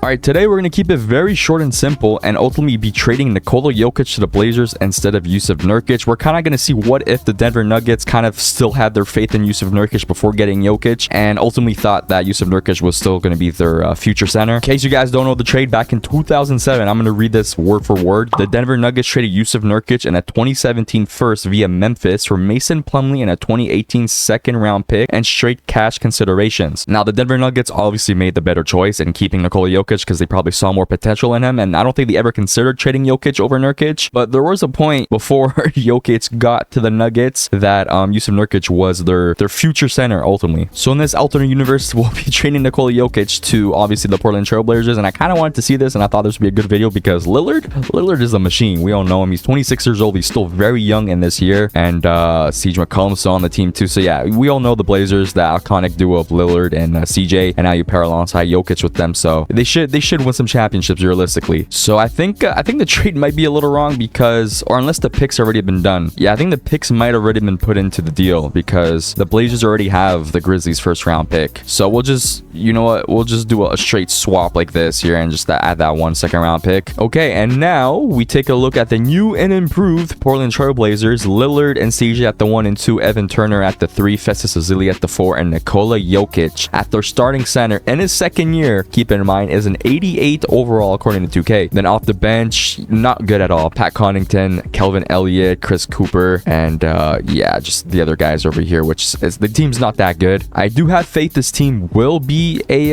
All right, today we're going to keep it very short and simple and ultimately be trading Nikola Jokic to the Blazers instead of Jusuf Nurkic. We're kind of going to see what if the Denver Nuggets kind of still had their faith in Jusuf Nurkic before getting Jokic and ultimately thought that Jusuf Nurkic was still going to be their future center. In case you guys don't know the trade, back in 2007, I'm going to read this word for word. The Denver Nuggets traded Jusuf Nurkic and a 2017 first via Memphis for Mason Plumlee and a 2018 second round pick and straight cash considerations. Now, the Denver Nuggets obviously made the better choice in keeping Nikola Jokic because they probably saw more potential in him, and I don't think they ever considered trading Jokic over Nurkic, but there was a point before Jokic got to the Nuggets that Jusuf Nurkic was their future center ultimately. So in this alternate universe, we'll be trading Nikola Jokic to obviously the Portland Trail Blazers, and I kind of wanted to see this, and I thought this would be a good video because Lillard is a machine. We all know him. He's 26 years old. He's still very young in this year, and CJ McCollum's still on the team too. So yeah, we all know the Blazers, the iconic duo of Lillard and CJ, and now you pair alongside Jokic with them, so they should win some championships realistically. So I think the trade might be a little wrong because, or unless the picks already been done. Yeah, I think the picks might already been put into the deal because the Blazers already have the Grizzlies first round pick. So we'll just, you know what, we'll just do a straight swap like this here and just add that 1 second round pick. Okay, and now we take a look at the new and improved Portland Trail Blazers. Lillard and CJ at the 1 and 2, Evan Turner at the 3, Festus Ezeli at the 4, and Nikola Jokic at their starting center in his second year, keep in mind, is an 88 overall according to 2K. Then off the bench, not good at all. Pat Connaughton, Kelvin Elliott, Chris Cooper, and yeah, just the other guys over here, which is, the team's not that good. I do have faith this team will be a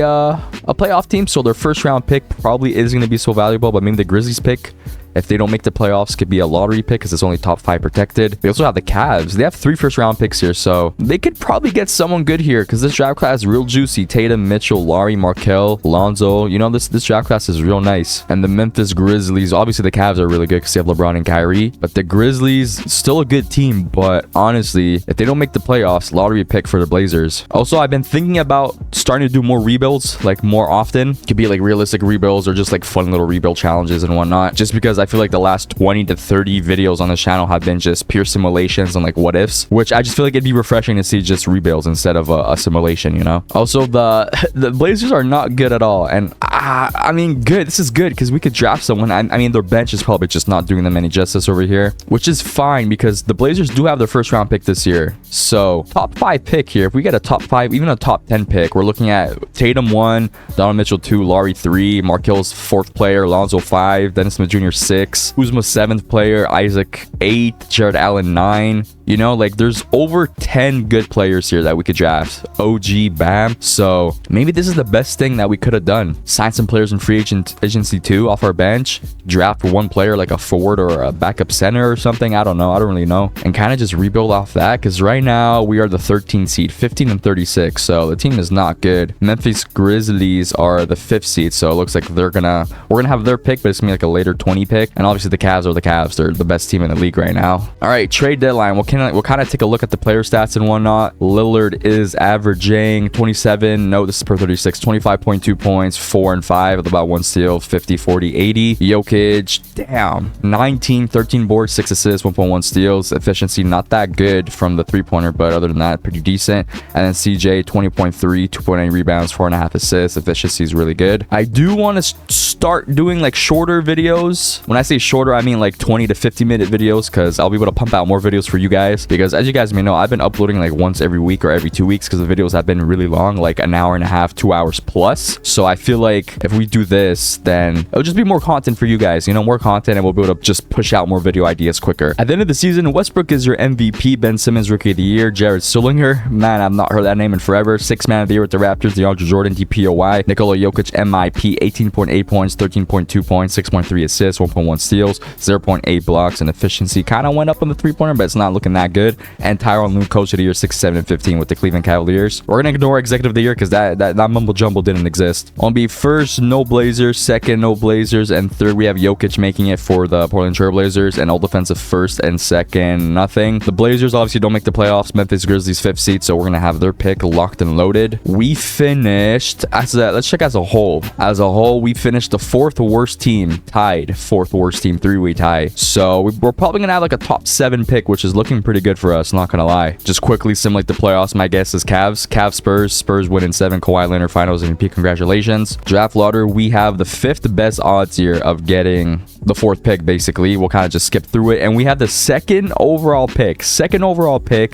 playoff team, so their first round pick probably is going to be so valuable, but maybe the Grizzlies pick, if they don't make the playoffs, could be a lottery pick because it's only top 5 protected. We also have the Cavs. They have 3 first round picks here, so they could probably get someone good here because this draft class is real juicy. Tatum, Mitchell, Laurie, Markelle, Lonzo. You know, this draft class is real nice. And the Memphis Grizzlies, obviously the Cavs are really good because they have LeBron and Kyrie, but the Grizzlies, still a good team, but honestly, if they don't make the playoffs, lottery pick for the Blazers. Also, I've been thinking about starting to do more rebuilds, like more often. Could be like realistic rebuilds or just like fun little rebuild challenges and whatnot, just because I feel like the last 20 to 30 videos on this channel have been just pure simulations and like what ifs, which I just feel like it'd be refreshing to see just rebuilds instead of a simulation, you know. Also, the Blazers are not good at all, and I mean, good, this is good because we could draft someone. I mean, their bench is probably just not doing them any justice over here, which is fine because the Blazers do have their first round pick this year. So top 5 pick here, if we get a top 5, even a top 10 pick, we're looking at Tatum 1, Donovan Mitchell 2, Laurie 3, Markelle's 4th player, Lonzo 5, Dennis Smith Jr. 6, Kuzma 7th player, Isaac 8, Jared Allen 9. You know, like there's over 10 good players here that we could draft. OG, Bam. So maybe this is the best thing that we could have done. Sign some players in free agency too off our bench. Draft one player like a forward or a backup center or something. I don't know. I don't really know. And kind of just rebuild off that because right now we are the 13th seed, 15 and 36. So the team is not good. Memphis Grizzlies are the 5th seed. So it looks like we're gonna have their pick, but it's gonna be like a later 20 pick. And obviously the Cavs are the Cavs. They're the best team in the league right now. All right, trade deadline. We'll kind of take a look at the player stats and whatnot. Lillard is averaging 27. No, this is per 36. 25.2 points, 4 and 5 with about 1 steal, 50, 40, 80. Jokic, damn, 19, 13 boards, 6 assists, 1.1 steals. Efficiency not that good from the 3-pointer, but other than that, pretty decent. And then CJ, 20.3, 2.8 rebounds, 4.5 assists. Efficiency is really good. I do want to start doing like shorter videos. When I say shorter, I mean like 20 to 50 minute videos because I'll be able to pump out more videos for you guys. Because as you guys may know, I've been uploading like once every week or every 2 weeks because the videos have been really long, like an hour and a half, 2 hours plus. So I feel like if we do this, then it'll just be more content for you guys, you know, more content, and we'll be able to just push out more video ideas quicker. At the end of the season, Westbrook is your MVP, Ben Simmons Rookie of the Year, Jared Sullinger, man, I've not heard that name in forever, 6th Man of the Year with the Raptors, DeAndre Jordan, DPOY, Nikola Jokic, MIP, 18.8 points, 13.2 points, 6.3 assists, 1.1 steals, 0.8 blocks, and efficiency kind of went up on the 3-pointer, but it's not looking that good. And Tyronn Lue, Coach of the Year, 6, 7, and 15 with the Cleveland Cavaliers. We're gonna ignore Executive of the Year because that mumble jumble didn't exist. On be first, no Blazers. Second, no Blazers. And third, we have Jokic making it for the Portland Trail Blazers. And all defensive first and second, nothing. The Blazers obviously don't make the playoffs. Memphis Grizzlies 5th seed, so we're gonna have their pick locked and loaded. We finished let's check as a whole. As a whole, we finished the 4th worst team, tied 4th 4th worst team, 3-way tie. So we're probably gonna have like a top 7 pick, which is looking pretty good for us, not gonna lie. Just quickly simulate the playoffs. My guess is Cavs, Spurs win in 7. Kawhi Leonard finals MVP. Congratulations. Draft lottery, we have the 5th best odds here of getting the 4th pick. Basically, we'll kind of just skip through it, and we have the 2nd overall pick.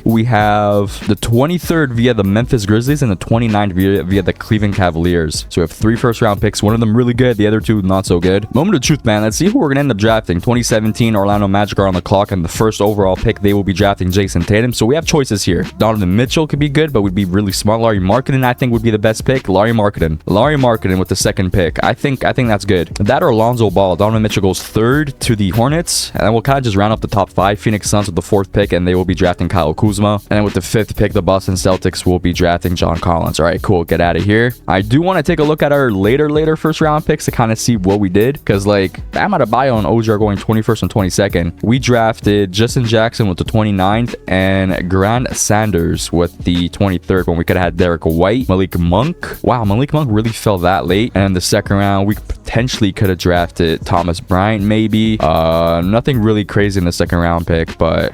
We have the 23rd via the Memphis Grizzlies and the 29th via the Cleveland Cavaliers. So we have 3 first-round picks. One of them really good, the other 2 not so good. Moment of truth, man. Let's see who we're gonna end up drafting. 2017 Orlando Magic are on the clock, and the 1st overall pick, they will be drafting Jason Tatum. So we have choices here. Donovan Mitchell could be good, but would be really smart. Lauri Markkanen, I think, would be the best pick. Lauri Markkanen with the 2nd pick. I think that's good. That or Alonzo Ball. Donovan Mitchell goes 3rd to the Hornets, and then we'll kind of just round up the top 5. Phoenix Suns with the 4th pick, and they will be drafting Kyle Kuzma. And then with the 5th pick, the Boston Celtics will be drafting John Collins. All right, cool. Get out of here. I do want to take a look at our later first-round picks to kind of see what we did, because like Bam Adebayo and OG are going 21st and 22nd. We drafted Justin Jackson with the 29th and Grant Sanders with the 23rd, when we could have had Derek White, Malik Monk. Wow, Malik Monk really fell that late. And in the 2nd round, we potentially could have drafted Thomas Bryant, maybe. Nothing really crazy in the 2nd round pick, but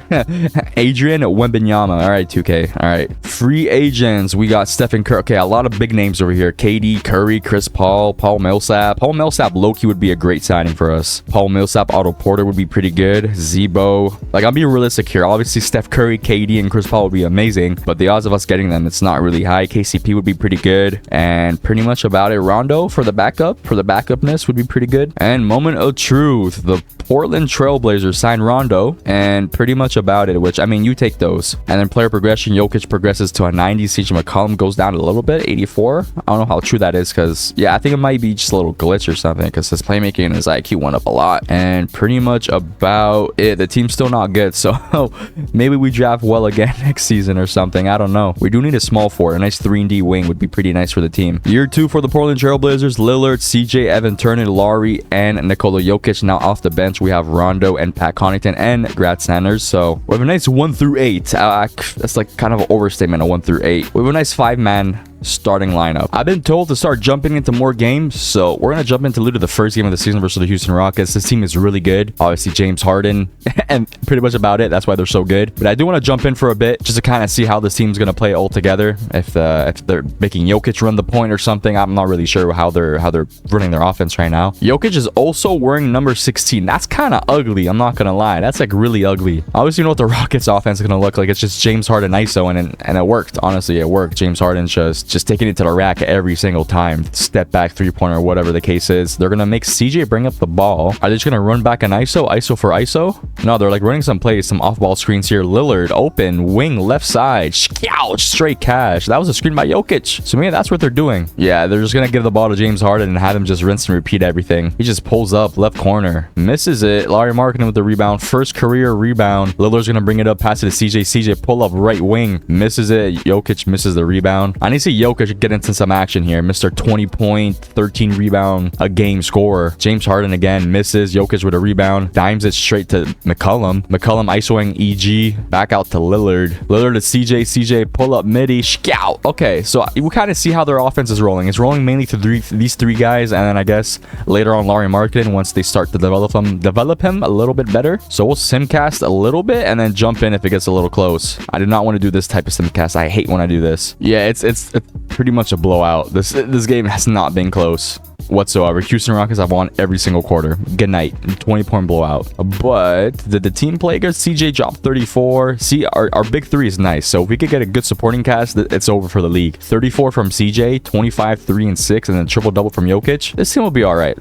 Adrian Wembanyama. All right, 2K. All right, free agents. We got Stephen Curry. Okay, a lot of big names over here. KD, Curry, Chris Paul, Paul Millsap. Paul Millsap, Loki would be a great signing for us. Paul Millsap, Otto Porter would be pretty good. Zebo. Like, I'm being realistic here. Obviously, Steph Curry, KD, and Chris Paul would be amazing, but the odds of us getting them, it's not really high. KCP would be pretty good, and pretty much about it. Rondo for the backupness would be pretty good. And moment of truth, the Portland Trailblazers signed Rondo, and pretty much about it, which, I mean, you take those. And then player progression, Jokic progresses to a 90. CJ McCollum goes down a little bit, 84. I don't know how true that is, because, yeah, I think it might be just a little glitch or something, because his playmaking and his IQ went up a lot. And pretty much about it. The team's still not good, so maybe we draft well again next season or something. I don't know. We do need a small forward. A nice 3-and-D wing would be pretty nice for the team. Year 2 for the Portland Trailblazers, Lillard, CJ, Evan Turner, Laurie, and Nikola Jokic. Now off the bench, we have Rondo and Pat Connaughton and Grant Sanders. So we have a nice 1 through 8. That's like kind of an overstatement, a 1 through 8. We have a nice 5-man starting lineup. I've been told to start jumping into more games, so we're gonna jump into literally the first game of the season versus the Houston Rockets. This team is really good. Obviously James Harden and pretty much about it. That's why they're so good. But I do want to jump in for a bit just to kind of see how this team's gonna play all together. If they're making Jokic run the point or something, I'm not really sure how they're running their offense right now. Jokic is also wearing number 16. That's kind of ugly. I'm not gonna lie. That's like really ugly. Obviously, you know what the Rockets offense is gonna look like. It's just James Harden ISO, and it worked. Honestly, it worked. James Harden's just taking it to the rack every single time. Step back, 3-pointer, whatever the case is. They're gonna make CJ bring up the ball. Are they just gonna run back an ISO for ISO? No, they're like running some plays, some off-ball screens here. Lillard open, wing left side, straight cash. That was a screen by Jokic. So maybe that's what they're doing. Yeah, they're just gonna give the ball to James Harden and have him just rinse and repeat everything. He just pulls up left corner, misses it. Lauri Markkanen with the rebound, first career rebound. Lillard's gonna bring it up, pass it to CJ. CJ pull up right wing, misses it. Jokic misses the rebound. I need to see Jokic get into some action here. Mr. 20-point, 13 rebound a game scorer. James Harden again misses. Jokic with a rebound, dimes it straight to McCollum. McCollum isoing EG, back out to Lillard. Lillard to CJ. CJ pull up midi, scout. Okay, so we kind of see how their offense is rolling. It's rolling mainly to these 3 guys, and then I guess later on Lauri Markkanen once they start to develop him a little bit better. So we'll simcast a little bit and then jump in if it gets a little close. I do not want to do this type of simcast. I hate when I do this. Yeah, it's pretty much a blowout. This game has not been close whatsoever. Houston Rockets have won every single quarter. Good night. 20-point blowout. But did the team play good? CJ dropped 34. See, our big 3 is nice. So if we could get a good supporting cast, it's over for the league. 34 from CJ, 25, 3, and 6, and then triple-double from Jokic. This team will be all right.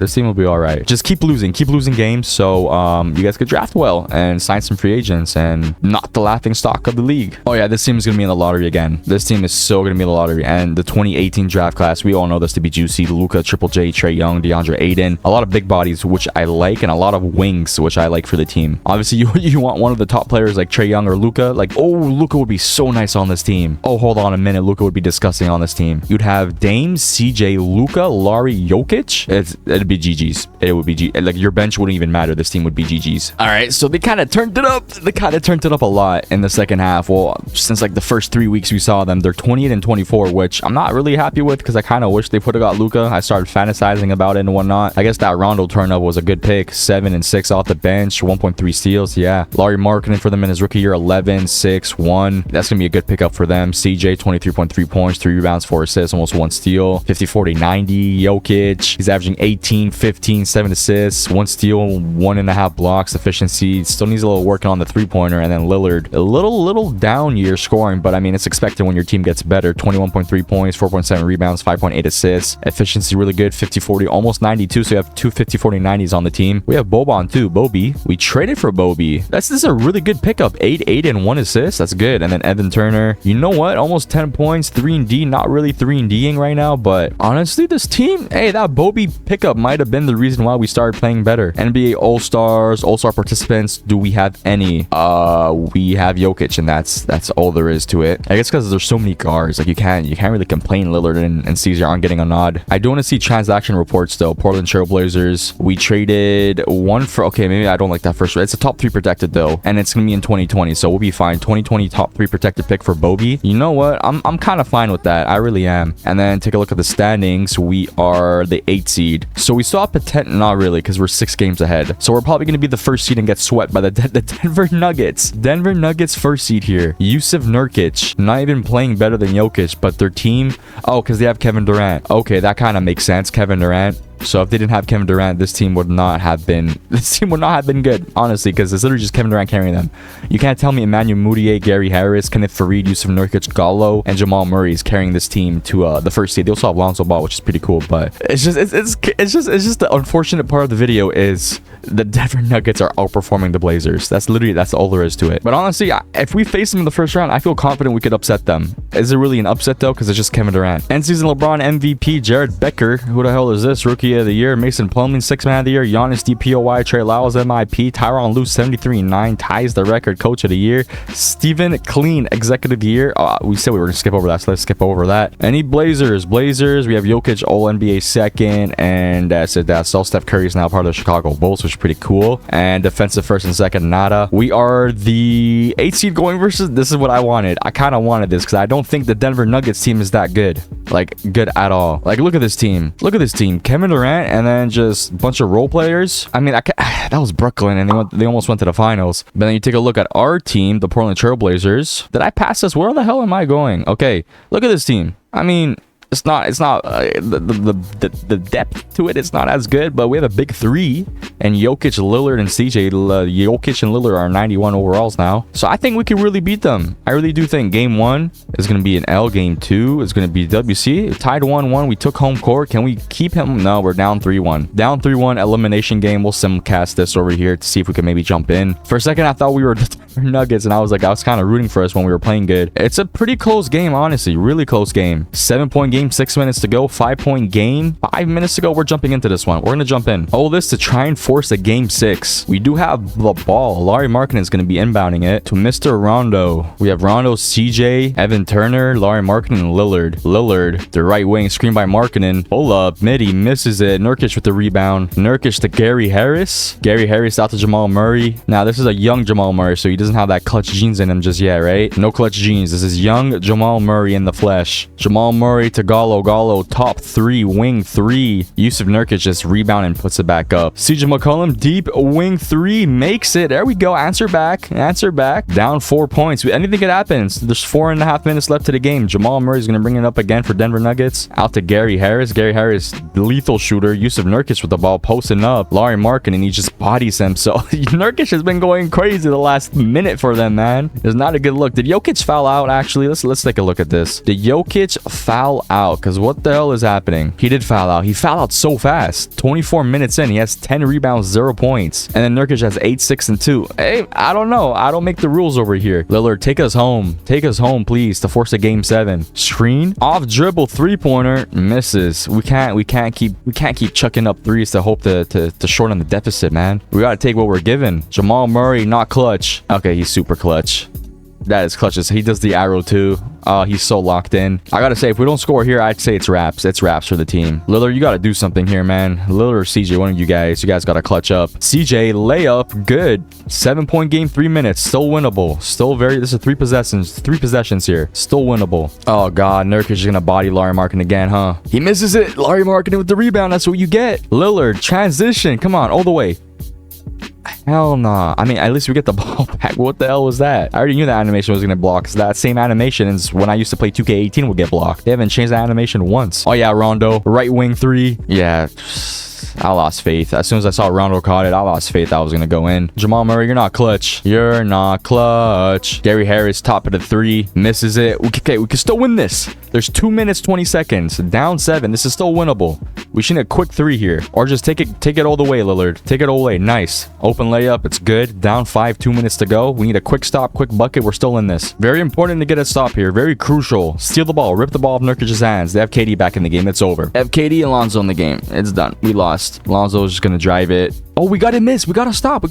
Just keep losing games, so you guys could draft well and sign some free agents and not the laughing stock of the league. Oh yeah, this team is gonna be in the lottery again. This team is so gonna be in the lottery. And the 2018 draft class, we all know this to be juicy. Luka, Triple J, Trae Young, DeAndre Ayton, a lot of big bodies, which I like, and a lot of wings, which I like for the team. Obviously, you want one of the top players like Trae Young or Luka. Like, oh, Luka would be so nice on this team. Oh, hold on a minute, Luka would be disgusting on this team. You'd have Dame, CJ, Luka, Lauri, Jokic. It'd be GG's. It would be like your bench wouldn't even matter. This team would be GG's. All right, so they kind of turned it up. They kind of turned it up a lot in the second half. Well, since like the first 3 weeks we saw them, they're 28 and 24, which which I'm not really happy with because I kind of wish they would have got Luka. I started fantasizing about it and whatnot. I guess that Rondo turn-up was a good pick. 7 and 6 off the bench, 1.3 steals. Yeah. Larry Markkinen for them in his rookie year, 11, 6, 1. That's going to be a good pickup for them. CJ, 23.3 points, 3 rebounds, 4 assists, almost 1 steal. 50, 40, 90. Jokic, he's averaging 18, 15, 7 assists, 1 steal, 1.5 blocks. Efficiency still needs a little working on the three-pointer. And then Lillard, a little down year scoring, but I mean, it's expected when your team gets better. 21.3 points, 4.7 rebounds, 5.8 assists. Efficiency really good. 50, 40, almost 92. So you have 2 50, 40, 90s on the team. We have Boban too. Bobby. We traded for Bobby. This is a really good pickup. 8, 8, and 1 assist. That's good. And then Evan Turner. You know what? Almost 10 points. 3 and D. Not really 3 and D'ing right now, but honestly, this team, hey, that Bobby pickup might have been the reason why we started playing better. NBA All-Stars, All-Star participants. Do we have any? We have Jokic, and that's all there is to it. I guess because there's so many guards, like you can't really complain. Lillard and CJ aren't getting a nod. I do want to see transaction reports though. Portland Trailblazers. We traded one for, okay, maybe I don't like that first. It's a top 3 protected though, and it's gonna be in 2020, so we'll be fine. 2020 top 3 protected pick for Bobby. You know what? I'm kind of fine with that. I really am. And then take a look at the standings. We are the 8th seed, so we still have potential. Not really, because we're 6 games ahead. So we're probably gonna be the first seed and get swept by the Denver Nuggets. Denver Nuggets first seed here. Jusuf Nurkic, not even playing better than Jokic, but their team, oh, because they have Kevin Durant. Okay, that kind of makes sense. Kevin Durant. So if they didn't have Kevin Durant, this team would not have been good, honestly, because it's literally just Kevin Durant carrying them. You can't tell me Emmanuel Mudiay, Gary Harris, Kenneth Faried, Jusuf Nurkic, Gallo, and Jamal Murray is carrying this team to the first seed. They also have Lonzo Ball, which is pretty cool, but it's just the unfortunate part of the video is the Denver Nuggets are outperforming the Blazers. That's all there is to it. But honestly, if we face them in the first round, I feel confident we could upset them. Is it really an upset though? Because it's just Kevin Durant. End season LeBron MVP Jared Becker. Who the hell is this? Rookie of the year. Mason Plumlee, 6th man of the year. Giannis DPOY. Trey Lyles MIP. Tyronn Lue 73-9 ties the record. Coach of the year. Stephen Clean executive of the year. We said we were gonna skip over that, so let's skip over that. Any Blazers? We have Jokic all NBA second, and that's it. That's all. Steph Curry is now part of the Chicago Bulls, which is pretty cool. And defensive first and second, nada. We are the 8th seed going versus. This is what I wanted. I kind of wanted this because I don't think the Denver Nuggets team is that good. Like, good at all. Like, look at this team. Look at this team. Kevin Durant and then just a bunch of role players. I mean, that was Brooklyn, and they almost went to the finals. But then you take a look at our team, the Portland Trailblazers. Did I pass this? Where the hell am I going? Okay, look at this team. I mean, it's not the depth to it. It's not as good, but we have a big 3, and Jokic, Lillard, and CJ. Jokic and Lillard are 91 overalls now, so I think we can really beat them. I really do think game 1 is going to be an L. Game 2 is going to be WC. Tied 1-1. We took home court. Can we keep him? No, we're down 3-1. Down 3-1 elimination game. We'll simcast this over here to see if we can maybe jump in. For a second, I thought we were the Nuggets, and I was kind of rooting for us when we were playing good. It's a pretty close game, honestly. Really close game. 7-point game. 6 minutes to go. 5-point game. 5 minutes to go. We're jumping into this one. We're going to jump in. All this to try and force a game 6. We do have the ball. Larry Markkinen is going to be inbounding it to Mr. Rondo. We have Rondo, CJ, Evan Turner, Larry Markkinen, and Lillard. Lillard, the right wing, screen by Markkinen. Pull up. Midi misses it. Nurkic with the rebound. Nurkic to Gary Harris. Gary Harris out to Jamal Murray. Now, this is a young Jamal Murray, so he doesn't have that clutch genes in him just yet, right? No clutch genes. This is young Jamal Murray in the flesh. Jamal Murray to Gallo, top 3, wing 3. Jusuf Nurkic just rebound and puts it back up. CJ McCollum, deep wing 3, makes it. There we go. Answer back. Down 4 points. Anything could happen. There's 4.5 minutes left to the game. Jamal Murray's going to bring it up again for Denver Nuggets. Out to Gary Harris. Gary Harris, lethal shooter. Jusuf Nurkic with the ball, posting up. Larry Markkinen, and he just bodies him. So Nurkic has been going crazy the last minute for them, man. It's not a good look. Did Jokic foul out, actually? Let's take a look at this. Did Jokic foul out? Because what the hell is happening? He did foul out. He fouled out so fast. 24 minutes in, he has 10 rebounds, 0 points. And then Nurkic has 8, 6, and 2. Hey, I don't know. I don't make the rules over here. Lillard, take us home. Take us home, please, to force a game 7. Screen. Off dribble 3-pointer. Misses. We can't keep chucking up threes to hope to shorten the deficit, man. We gotta take what we're given. Jamal Murray, not clutch. Okay, he's super clutch. That is clutch. He does the arrow too. He's so locked in. I gotta say, if we don't score here, I'd say it's wraps. It's wraps for the team. Lillard, you gotta do something here, man. Lillard or CJ, one of you guys gotta clutch up. CJ, layup, good. 7-point game, 3 minutes. Still winnable. Still very, this is three possessions here. Still winnable. Oh God, Nurkic is gonna body Larry Markin again, huh? He misses it. Larry Markin with the rebound. That's what you get. Lillard, transition. Come on, all the way. Hell nah. I mean, at least we get the ball back. What the hell was that? I already knew that animation was gonna block. So that same animation is when I used to play 2K18 would get blocked. They haven't changed that animation once. Oh yeah, Rondo, right wing 3. Yeah. I lost faith. As soon as I saw Rondo caught it, I lost faith I was going to go in. Jamal Murray, you're not clutch. You're not clutch. Gary Harris, top of the 3. Misses it. Okay, we can still win this. There's 2 minutes, 20 seconds. Down 7. This is still winnable. We should need a quick 3 here. Or just take it all the way, Lillard. Take it all the way. Nice. Open layup. It's good. Down 5. 2 minutes to go. We need a quick stop, quick bucket. We're still in this. Very important to get a stop here. Very crucial. Steal the ball. Rip the ball off Nurkic's hands. They have KD back in the game. It's over. They have KD and Lonzo in the game. It's done. We lost. Lonzo's just gonna drive it. Oh, we got to miss. We gotta stop.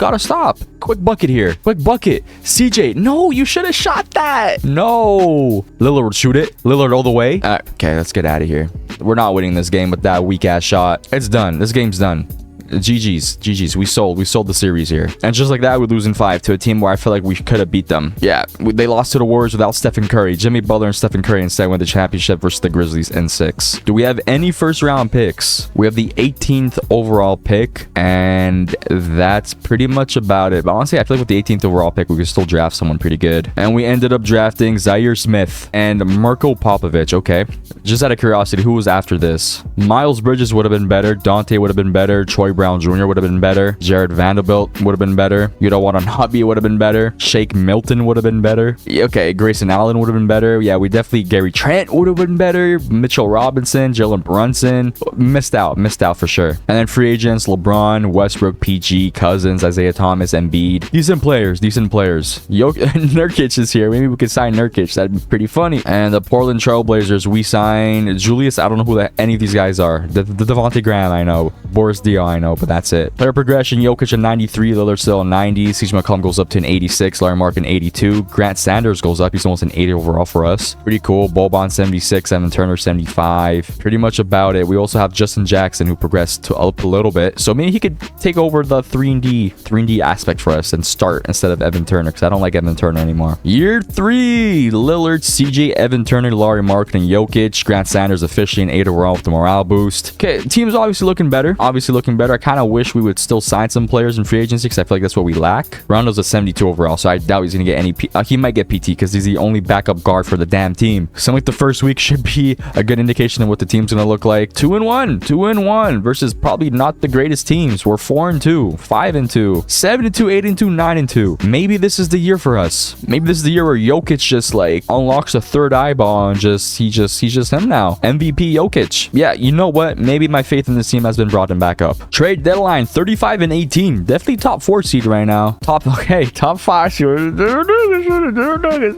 Quick bucket here. Quick bucket. CJ, no, you should have shot that. No. Lillard, shoot it. Lillard all the way. Okay, let's get out of here. We're not winning this game with that weak ass shot. It's done. This game's done. GG's. We sold the series here. And just like that, we lose in 5 to a team where I feel like we could have beat them. Yeah, they lost to the Warriors without Stephen Curry. Jimmy Butler and Stephen Curry instead win the championship versus the Grizzlies in 6. Do we have any first round picks? We have the 18th overall pick, and that's pretty much about it. But honestly, I feel like with the 18th overall pick, we could still draft someone pretty good. And we ended up drafting Zaire Smith and Mirko Popovich. Okay, just out of curiosity, who was after this? Miles Bridges would have been better. Dante would have been better. Troy Brown Jr. would have been better. Jared Vanderbilt would have been better. Yuta Watanabe would have been better. Shake Milton would have been better. Okay, Grayson Allen would have been better. Yeah, we definitely, Gary Trent would have been better. Mitchell Robinson, Jalen Brunson. Missed out for sure. And then free agents, LeBron, Westbrook, PG, Cousins, Isaiah Thomas, Embiid. Decent players. Nurkic is here. Maybe we could sign Nurkic. That'd be pretty funny. And the Portland Trailblazers, we signed Julius. I don't know who any of these guys are. The Devontae Graham, I know. Boris Diaw, I know, but that's it. Player progression, Jokic a 93, Lillard still a 90, CJ McCollum goes up to an 86, Larry Markin 82, Grant Sanders goes up, he's almost an 80 overall for us. Pretty cool. Boban 76, Evan Turner 75. Pretty much about it. We also have Justin Jackson who progressed up a little bit, so maybe he could take over the 3D aspect for us and start instead of Evan Turner, because I don't like Evan Turner anymore. Year 3, Lillard, CJ, Evan Turner, Larry Markin, and Jokic. Grant Sanders officially an 8 overall with the morale boost. Okay, team's obviously looking better. I kind of wish we would still sign some players in free agency because I feel like that's what we lack. Rondo's a 72 overall, so I doubt he's gonna get any he might get PT because he's the only backup guard for the damn team. So like the first week should be a good indication of what the team's gonna look like. 2-1 versus probably not the greatest teams. We're 4-2, 5-2, 7-2, 8-2, 9-2. Maybe this is the year for us. Maybe this is the year where Jokic just like unlocks a third eyeball and he's just him now. MVP Jokic. Yeah, you know what? Maybe my faith in this team has been brought back up. Trade deadline 35-18. Definitely top 4 seed right now. Top 5 seed.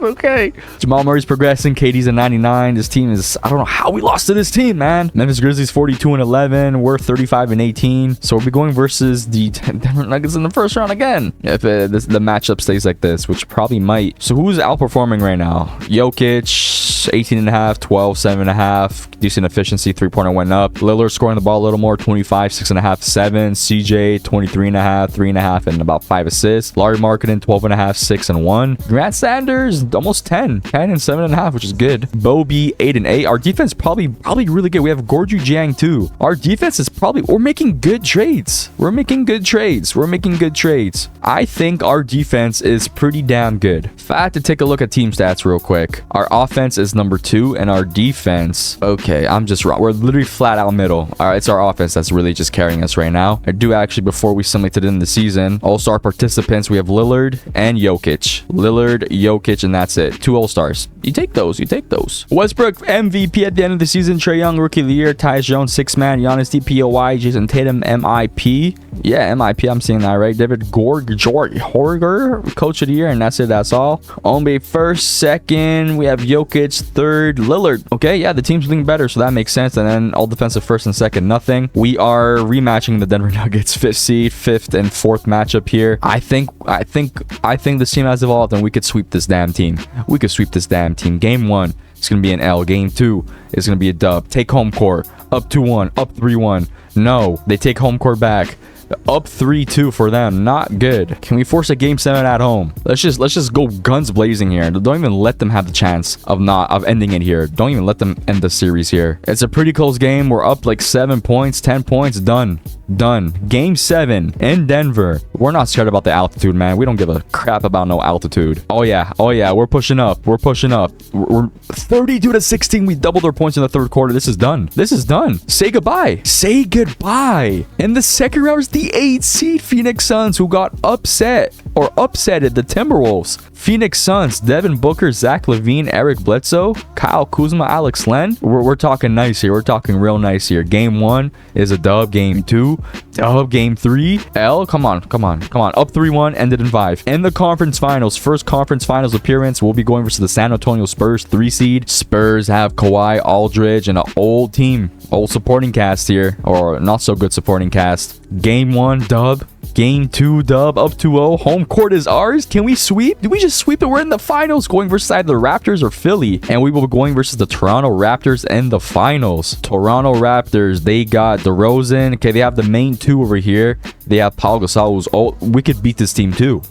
Okay. Jamal Murray's progressing. KD's a 99. This team is, I don't know how we lost to this team, man. Memphis Grizzlies 42-11. We're 35-18. So we'll be going versus the Denver Nuggets in the first round again. If the matchup stays like this, which probably might. So who's outperforming right now? Jokic 18.5, 12, 7.5. Decent efficiency. 3-pointer went up. Lillard scoring the ball a little more. 25, 6.5, 7. CJ 23.5, 3.5, and about 5 assists. Larry Marketing 12.5, 6 and 1. Grant Sanders almost 10 and 7.5, which is good. Bobby 8 and 8. Our defense probably really good. We have Gorju Jiang too. Our defense is we're making good trades. I think our defense is pretty damn good. If I had to take a look at team stats real quick, our offense is number 2 and our defense, okay, I'm just wrong. We're literally flat out middle. All right, it's our offense that's really just carrying us right now. I do actually, before we summit it in the season, all-star participants, we have Lillard and Jokic. And that's it. 2 all-stars. You take those. Westbrook MVP at the end of the season. Trae Young Rookie of the Year. Tyus Jones 6-man. Giannis DPOY. Jason Tatum MIP. Yeah, MIP. I'm seeing that right. David Horger Coach of the Year, and that's it. That's all. Ombe first, second. We have Jokic third. Lillard. Okay, yeah, the team's looking better, so that makes sense. And then all defensive first and second, nothing. We are rematching watching the Denver Nuggets 5th seed, 5th and 4th matchup here. I think this team has evolved and we could sweep this damn team. We could sweep this damn team. Game 1, it's going to be an L. Game 2 is going to be a dub. Take home court. Up 2-1, up 3-1. No, they take home court back. Up 3-2 for them. Not good. Can we force a game 7 at home? Let's just go guns blazing here. Don't even let them have the chance of ending it here. Don't even let them end the series here. It's a pretty close game. We're up like 7 points, 10 points. Done. Game 7 in Denver. We're not scared about the altitude, man. We don't give a crap about no altitude. Oh yeah, we're pushing up. We're 32-16. We doubled our points in the 3rd quarter. This is done. Say goodbye. In the 2nd round is the 8th seed Phoenix Suns, who got upsetted the Timberwolves. Phoenix Suns, Devin Booker, Zach LaVine, Eric Bledsoe, Kyle Kuzma, Alex Len. We're talking nice here. We're talking real nice here. Game 1 is a dub. Game 2, dub. Game 3, L. Come on. Up 3-1, ended in 5. In the conference finals, first conference finals appearance, we'll be going versus the San Antonio Spurs, 3 seed. Spurs have Kawhi, Aldridge, and an old team. Old supporting cast here, or not so good supporting cast. Game 1, dub. Game 2, dub, up 2-0. Home court is ours. Can we sweep? Did we just sweep it? We're in the finals, going versus either the Raptors or Philly. And we will be going versus the Toronto Raptors in the finals. Toronto Raptors, they got DeRozan. Okay, they have the main 2 over here. They have Paul Gasol, who's we could beat this team too.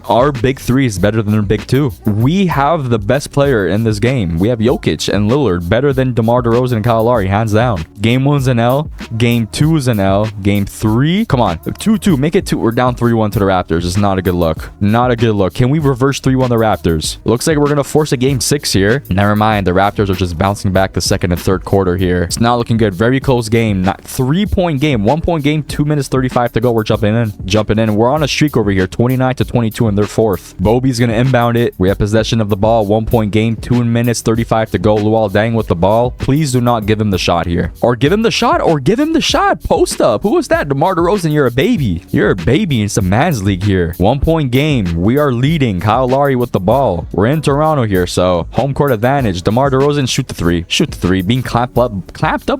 Our big 3 is better than their big 2. We have the best player in this game. We have Jokic and Lillard, better than DeMar DeRozan and Kyle Lowry, hands down. Game 1's an L. Game 2 is an L. Game 3, come on, 2-2, make it 2. We're down 3-1 to the Raptors. It's not a good look. Can we reverse 3-1 the Raptors? Looks like we're gonna force a game 6 here. Never mind, the Raptors are just bouncing back the 2nd and 3rd quarter here. It's not looking good. Very close game. Not 3-point game, 1-point game, 2 minutes 35 to go. We're jumping in. We're on a streak over here, 29-22 in their 4th. Bobby's gonna inbound it. We have possession of the ball, 1-point game, 2 minutes 35 to go. Luol Deng with the ball. Please do not give him the shot here, or give him the shot. Post up. Who was that? DeMar DeRozan, you're a baby. It's a man's league here. 1-point game. We are leading. Kyle Lowry with the ball. We're in Toronto here, so home court advantage. DeMar DeRozan, shoot the three. Being clamped up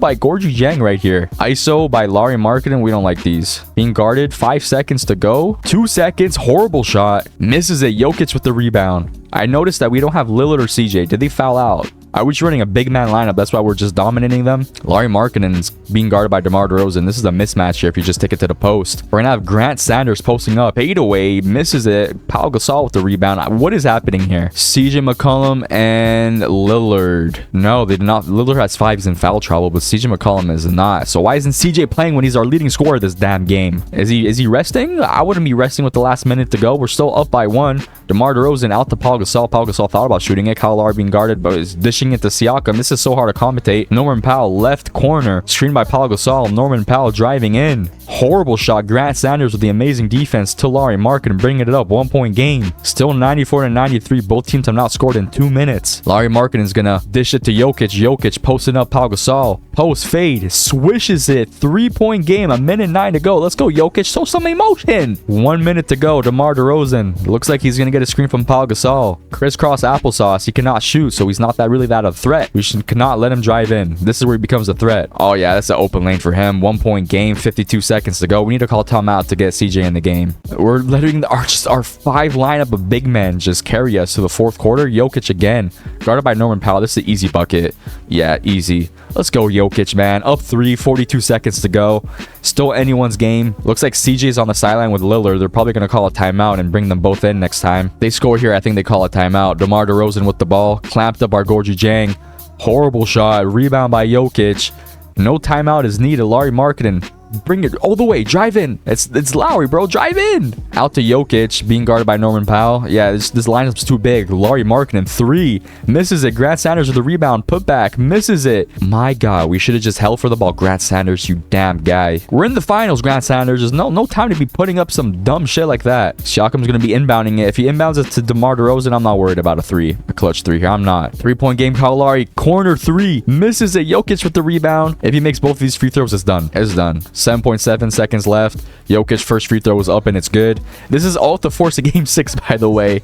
by Gorgie Jang right here. ISO by Lauri Markkanen. We don't like these. Being guarded. 5 seconds to go. 2 seconds. Horrible shot. Misses it. Jokic with the rebound. I noticed that we don't have Lillard or CJ. Did they foul out? Are we just running a big man lineup? That's why we're just dominating them. Lauri Markkanen's being guarded by DeMar DeRozan. This is a mismatch here if you just take it to the post. We're gonna have Grant Sanders posting up. 8-away, misses it. Paul Gasol with the rebound. What is happening here? CJ McCollum and Lillard. No, they did not. Lillard has 5. He's in foul trouble, but CJ McCollum is not. So why isn't CJ playing when he's our leading scorer this damn game? Is he resting? I wouldn't be resting with the last minute to go. We're still up by 1. DeMar DeRozan out to Paul Gasol. Paul Gasol thought about shooting it. Kyle Lowry being guarded, but is dishing it to Siakam. This is so hard to commentate. Norman Powell, left corner, screened by Paul Gasol. Norman Powell driving in. Horrible shot. Grant Sanders with the amazing defense to Lauri Markkanen, bringing it up. 1-point game. Still 94-93. Both teams have not scored in 2 minutes. Lauri Markkanen is gonna dish it to Jokic. Jokic posting up Paul Gasol. Post fade. Swishes it. 3-point game. 1:09 to go. Let's go, Jokic. Show some emotion. 1 minute to go. DeMar DeRozan. Looks like he's gonna get a screen from Paul Gasol. Crisscross applesauce. He cannot shoot, so he's not really that of a threat. We cannot let him drive in. This is where he becomes a threat. Oh yeah, that's an open lane for him. 1-point game. 52 seconds to go. We need to call timeout to get CJ in the game. We're letting our 5 lineup of big men just carry us to the 4th quarter. Jokic again, guarded by Norman Powell. This is an easy bucket. Yeah, easy. Let's go, Jokic, man. Up 3, 42 seconds to go. Still anyone's game. Looks like CJ's on the sideline with Lillard. They're probably going to call a timeout and bring them both in next time. They score here. I think they call a timeout. DeMar DeRozan with the ball. Clamped up by Gorgie Jang. Horrible shot. Rebound by Jokic. No timeout is needed. Lauri Markkanen. Bring it all the way. Drive in. It's Lowry, bro. Drive in. Out to Jokic, being guarded by Norman Powell. Yeah, this lineup's too big. Lauri Markkanen, 3. Misses it. Grant Sanders with the rebound. Put back. Misses it. My God, we should have just held for the ball. Grant Sanders, you damn guy. We're in the finals, Grant Sanders. There's no time to be putting up some dumb shit like that. Siakam's going to be inbounding it. If he inbounds it to DeMar DeRozan, I'm not worried about a clutch 3 here. I'm not. 3-point game, Kyle Lowry. Corner 3. Misses it. Jokic with the rebound. If he makes both of these free throws, it's done. It's done. 7.7 seconds left. Jokic first free throw was up and it's good. This is all to force a game 6, by the way.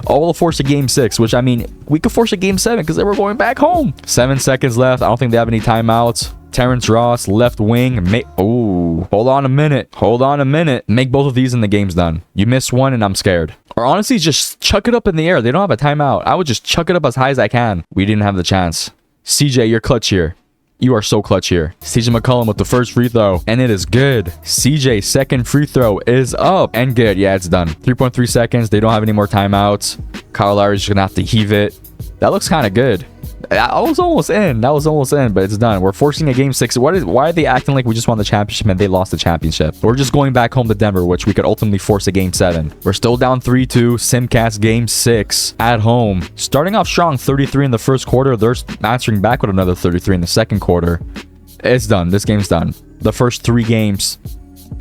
All to force a game 6, which, I mean, we could force a game 7 because then we're going back home. 7 seconds left. I don't think they have any timeouts. Terrence Ross, left wing. Hold on a minute. Make both of these and the game's done. You miss one and I'm scared. Or honestly, just chuck it up in the air. They don't have a timeout. I would just chuck it up as high as I can. We didn't have the chance. CJ, you're clutch here. You are so clutch here. CJ McCollum with the first free throw, and it is good. CJ, second free throw is up and good. Yeah, it's done. 3.3 seconds. They don't have any more timeouts. Kyle Lowry's just gonna have to heave it. That looks kind of good. That was almost in, but it's done. We're forcing a game 6. Why are they acting like we just won the championship and they lost the championship? We're just going back home to Denver, which we could ultimately force a game 7. We're still down 3-2. Simcast game 6 at home. Starting off strong, 33 in the first quarter. They're answering back with another 33 in the second quarter. It's done. This game's done. The first 3 games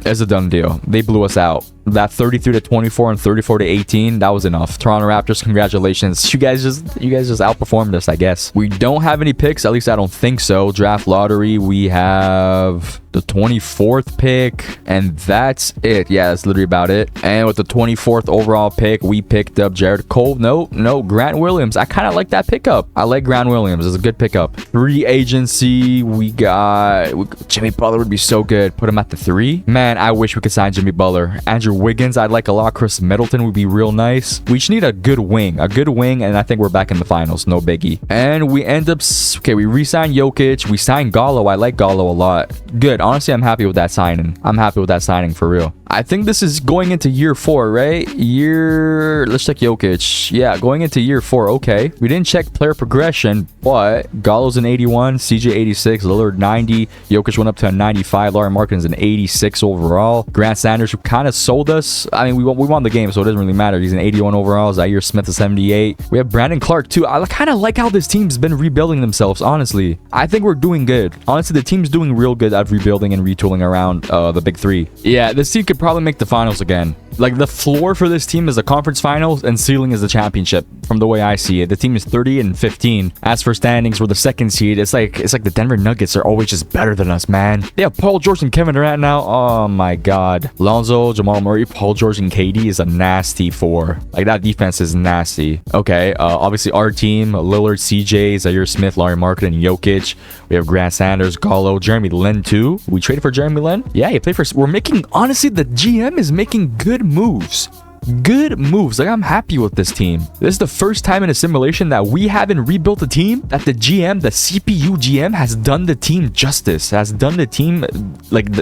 is a done deal. They blew us out. That 33-24 and 34-18, that was enough. Toronto Raptors, congratulations. You guys just outperformed us, I guess. We don't have any picks, at least I don't think so. Draft lottery, we have the 24th pick, and that's it. Yeah, that's literally about it. And with the 24th overall pick, we picked up Jared Cole. No, Grant Williams. I kind of like that pickup. I like Grant Williams. It's a good pickup. Free agency, we got Jimmy Butler would be so good. Put him at the 3. Man, I wish we could sign Jimmy Butler. Andrew Wiggins, I'd like a lot. Chris Middleton would be real nice. We just need a good wing, and I think we're back in the finals. No biggie. And we end up, okay, we re-signed Jokic. We signed Gallo. I like Gallo a lot. Good. Honestly, I'm happy with that signing. For real. I think this is going into year 4, right? Let's check Jokic. Yeah, going into year 4. Okay. We didn't check player progression, but Gallo's an 81, CJ 86, Lillard 90. Jokic went up to a 95. Lauri Markkanen's an 86 overall. Grant Sanders, who kind of sold us. I mean, we won the game, so it doesn't really matter. He's an 81 overall. Zaire Smith is 78. We have Brandon Clark too. I kind of like how this team's been rebuilding themselves, honestly. I think we're doing good. Honestly, the team's doing real good at rebuilding and retooling around the big 3. Yeah, this team could probably make the finals again. Like, the floor for this team is the conference finals and ceiling is the championship, from the way I see it. The team is 30-15. As for standings, we're the 2nd seed. It's like the Denver Nuggets are always just better than us, man. They have Paul George and Kevin Durant now. Oh my god. Lonzo, Jamal Murray, Paul George, and KD is a nasty 4. Like, that defense is nasty. Okay, obviously our team, Lillard, CJ, Zaire Smith, Lauri Markkanen, Jokic. We have Grant Sanders, Gallo, Jeremy Lin too. We traded for Jeremy Lin? Yeah, he played for... We're making... Honestly, the GM is making good moves. Like, I'm happy with this team. This is the first time in a simulation that we haven't rebuilt a team that the CPU GM has done the team justice, has done the team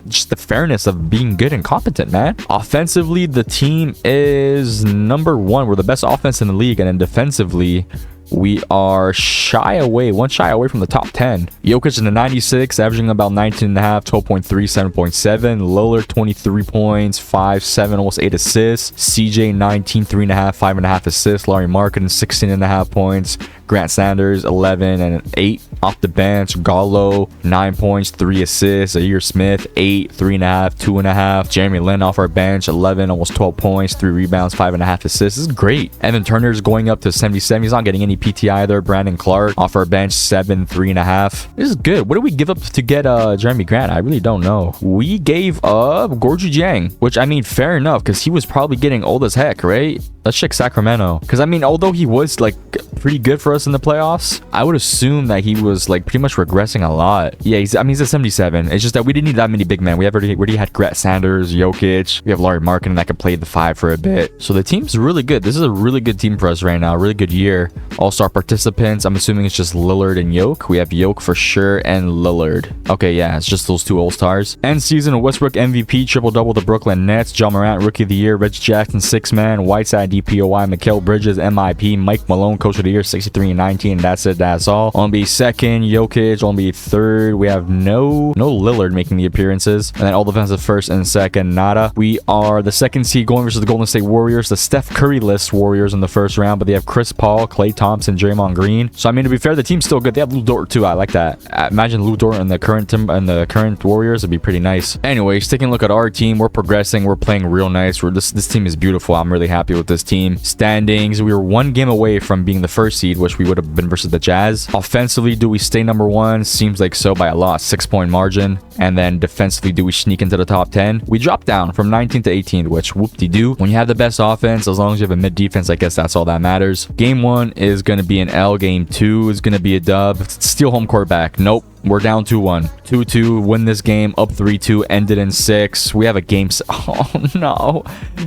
just the fairness of being good and competent, man. Offensively, the team is number 1. We're the best offense in the league, and then defensively, we are one shy away from the top 10. Jokic in the 96, averaging about 19.5, 12.3, 7.7. Lillard, 23 points, 5, 7, almost 8 assists. CJ, 19, 3.5, 5.5 assists. Lauri Markkanen, 16.5 points. Grant Sanders, 11 and 8 off the bench. Gallo, 9 points, 3 assists. Zaire Smith, 8, 3.5, 2.5. Jeremy Lin off our bench, 11, almost 12 points, 3 rebounds, 5.5 assists. This is great. Evan Turner's going up to 77. He's not getting any PT either. Brandon Clark off our bench, 7, 3.5. This is good. What did we give up to get Jeremy Grant? I really don't know. We gave up Gorgie Jang, which, I mean, fair enough, because he was probably getting old as heck, right? Let's check Sacramento, because I mean, although he was like pretty good for us in the playoffs, I would assume that he was like pretty much regressing a lot. Yeah, he's a 77. It's just that we didn't need that many big men. We already had Grant Sanders, Jokic. We have Lauri Markkanen that could play the 5 for a bit. So the team's really good. This is a really good team for us right now. Really good year. All-star participants, I'm assuming it's just Lillard and Jokic. We have Jokic for sure and Lillard. Okay, yeah, it's just those 2 all-stars. End season, Westbrook MVP, triple-double the Brooklyn Nets. John Morant, Rookie of the Year. Reggie Jackson, 6-man. Whiteside, DPOY. Mikal Bridges, MIP. Mike Malone, Coach of the Year, 63-19. That's it. That's all. NBA 2nd, Jokic. NBA 3rd. We have no Lillard making the appearances. And then all defensive 1st and 2nd, nada. We are the 2nd seed going versus the Golden State Warriors. The Steph Curry-less Warriors in the 1st round, but they have Chris Paul, Klay Thompson, Draymond Green. So I mean, to be fair, the team's still good. They have Lou Dort too. I like that. Imagine Lou Dort in the current Warriors. It'd be pretty nice. Anyways, taking a look at our team, we're progressing. We're playing real nice. This team is beautiful. I'm really happy with this team. Standings, we were 1 game away from being the 1st seed, which we would have been versus the Jazz. Offensively, do we stay number 1? Seems like so by a lot, 6-point margin. And then defensively, do we sneak into the top 10? We dropped down from 19th to 18th, which whoop-de-doo. When you have the best offense, as long as you have a mid defense, I guess that's all that matters. Game 1 is going to be an L. Game 2 is going to be a dub. Steal home court back. Nope. We're down 2-1. 2-2, win this game, up 3-2, ended in 6. We have a game. Oh, no.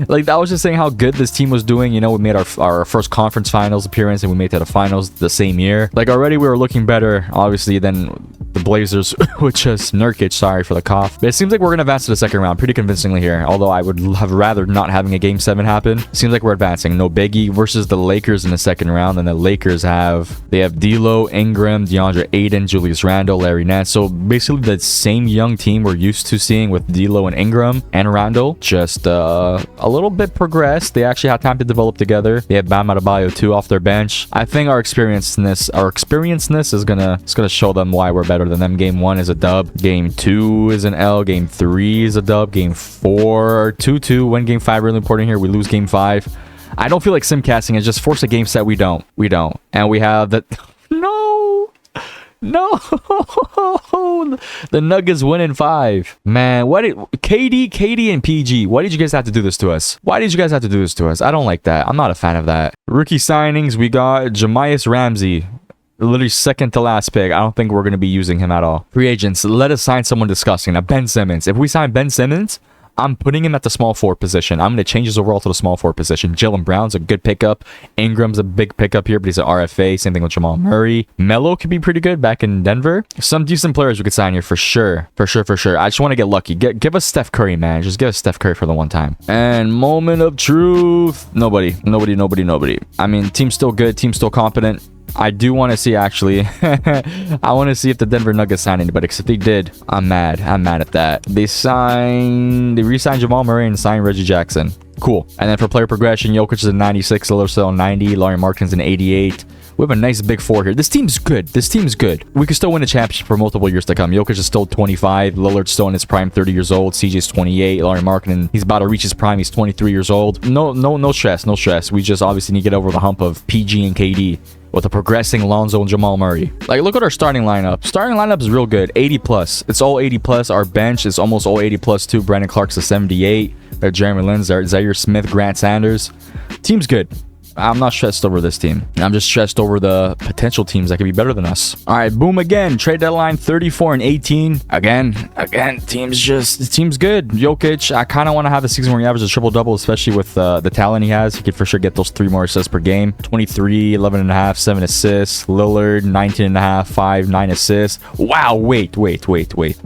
Like, that was just saying how good this team was doing. You know, we made our first conference finals appearance, and we made it to the finals the same year. Like, already we were looking better, obviously, than the Blazers with just Nurkic. Sorry for the cough. But it seems like we're going to advance to the second round pretty convincingly here, although I would have rather not having a game 7 happen. Seems like we're advancing. No biggie versus the Lakers in the second round, and the Lakers have D'Lo, Ingram, DeAndre Ayton, Julius Randle, Larry Nance. So basically the same young team we're used to seeing with D'Lo and Ingram and Randle, just a little bit progressed. They actually had time to develop together. They have Bam Adebayo too off their bench. I think our experiencedness is gonna show them why we're better than them. Game 1 is a dub. Game 2 is an L. Game 3 is a dub. Game 4 2-2. Win game 5 really important here. We lose game 5. I don't feel like simcasting is just force a game set. We don't. And we have that. No. The Nuggets win in 5. Man, what did KD and PG, why did you guys have to do this to us? I don't like that. I'm not a fan of that. Rookie signings, we got Jamias Ramsey. Literally second to last pick. I don't think we're going to be using him at all. Free agents, let us sign someone disgusting. Now, Ben Simmons. If we sign Ben Simmons, I'm putting him at the small forward position. I'm going to change his overall to the small forward position. Jaylen Brown's a good pickup. Ingram's a big pickup here, but he's an RFA. Same thing with Jamal Murray. Melo could be pretty good back in Denver. Some decent players we could sign here for sure. I just want to get lucky. Give us Steph Curry, man. Just give us Steph Curry for the one time. And moment of truth. Nobody. I mean, team's still good. Team's still competent. I do want to see, actually, I want to see if the Denver Nuggets signed anybody, because if they did, I'm mad at that. They re-signed Jamal Murray and signed Reggie Jackson. Cool. And then for player progression, Jokic is a 96, Lillard still a 90, Lauri Markkanen's an 88. We have a nice big 4 here. This team's good. We could still win a championship for multiple years to come. Jokic is still 25. Lillard's still in his prime, 30 years old. CJ's 28. Lauri Markkanen, he's about to reach his prime. He's 23 years old. No stress. We just obviously need to get over the hump of PG and KD with a progressing Lonzo and Jamal Murray. Like, look at our starting lineup. Starting lineup is real good. 80 plus. It's all 80 plus. Our bench is almost all 80 plus too. Brandon Clark's a 78. Jeremy Lin, Zaire Smith, Grant Sanders. Team's good. I'm not stressed over this team. I'm just stressed over the potential teams that could be better than us. All right, boom again. Trade deadline 34 and 18. Again, team's good. Jokic, I kind of want to have a season where he averages a triple-double, especially with the talent he has. He could for sure get those 3 more assists per game. 23, 11.5, 7 assists. Lillard, 19.5, 5, 9 assists. Wow, wait. The